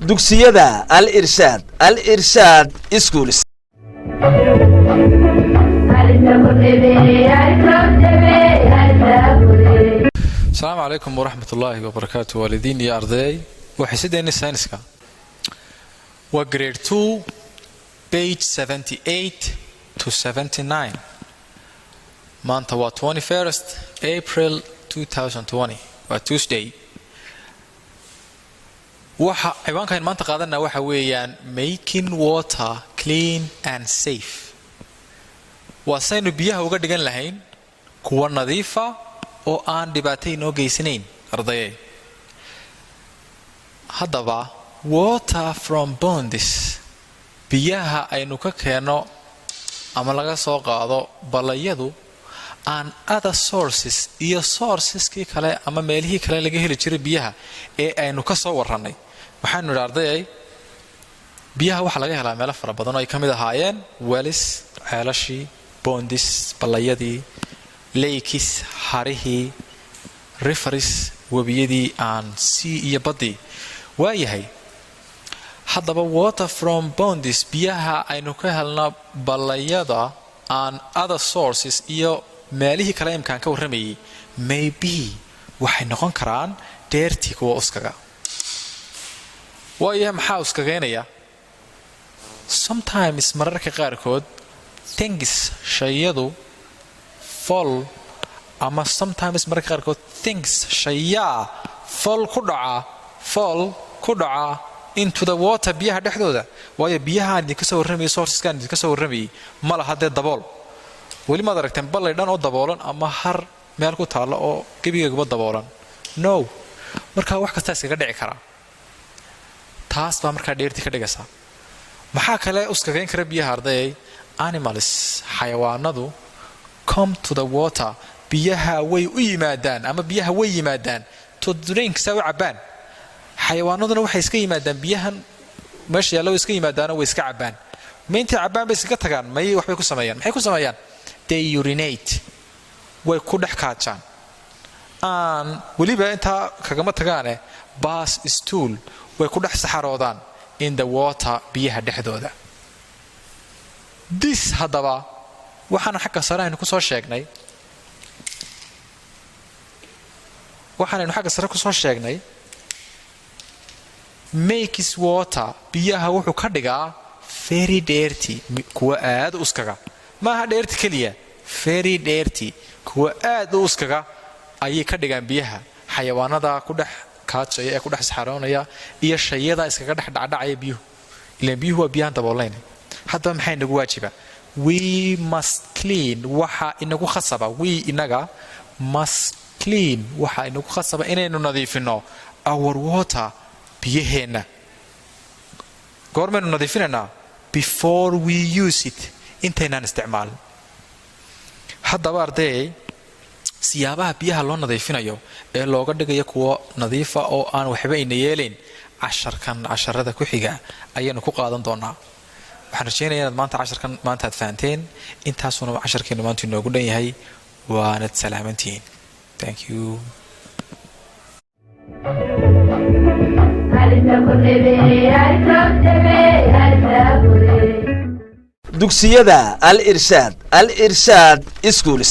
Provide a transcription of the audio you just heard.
dugsiyada al irshaad schools السلام عليكم ورحمة الله وبركاته والدين يا أرضي وحسدين الساينسكا وجريد 2 page 78 to 79 مانتا 21st April 2020 Tuesday waxa ciwaankan maanta qaadana waxa weeyaan making water clean and safe wasaynu biyaha uga dhigan lahayn kuwa nadiifa oo aan dhibaato inoo geysanayn arday hadaba water from ponds biyaha aynu ka keeno ama laga soo qaado balayadu and other sources iyo sourceski kale ama meelihii kale laga heli jiray biyaha ee aynu ka soo waranay waxaanu raarday biyaha waxa laga helaa meel fara badan oo ay kamid ahaayeen wells ceelashi ponds balayadii lakes harihi rivers wabiyadii aan sea iyo badi waayahay hadaba water from ponds biyaha aynu ka helna balayada and other sources iyo meelihii kale imkaan ka waramayay maybe waxay noqon karaan dheertii kuwa uskaga waayahay maxaa uskageenaya sometimes mararka qaarkood things shayadu fall ama sometimes mararka qaarkood things shayaa fall ku dhaca into the water biyaha dhexdooda waayo biyaha idinka soo waramayay sourceskan idinka soo waramayay ma laha dee dabool weli maad aragteen balay dhan oo daboolan ama har meel ku taalo oo gebigeegaba daboolan no markaa wax kasta iskaga dhici karaa taas baa markaa dheertii ka dhigaysa maxaa kale uskagayn kara biyaha arday animals xayawaanadu come to the water biyaha way u yimaadaan ama biyaha way yimaadaan to drink saw cabaan xayawaanaduna waxay iska yimaadaan biyahan meesha yaallo iska yimaadaan oo way iska cabaan meentay cabaan bay iska tagaan may wax bay ku sameeyaan maxay ku sameeyaan they urinate way ku dhex kaajaan aan waliba inta kagama tagaane pass stool way ku dhex saxaroodaan in the water biyaha dhexdooda this hadaba waxaan xagga sare aynu ku soo sheegnay makes water biyaha wuxuu ka dhigaa very dirty kuwa aad u uskaga maaha dirty kaliya very dirty kuwa aad u uskaga ayay ka dhigaan biyaha xayawaanada ku dhex kaajaya ee ku dhex saxaroonaya iyo shayada iskaga dhex dhacdhacaya biyuhu ilaan biyuhu waa biyahan dabooleyn haddaba maxay nagu waajiba we must clean waxa inagu khasaba we inaga must clean waxa inagu khasaba inaynu nadiifino our water biyaheena goormaynu nadiifinanaa before we use it intaynaan isticmaalin haddaba arday siyaabaha biyaha loo nadiifinayo ee looga dhigayo kuwa nadiifa oo aan waxba ina yeelayn casharada ku xiga ayaanu ku qaadan doonaa waxaan rajeynayaa inaad maanta casharkan maanta aad fahanteen intaasuna casharkeenu maanta inoogu dhan yahay waanad salaamantihiin thank you dugsiyada al irshaad schools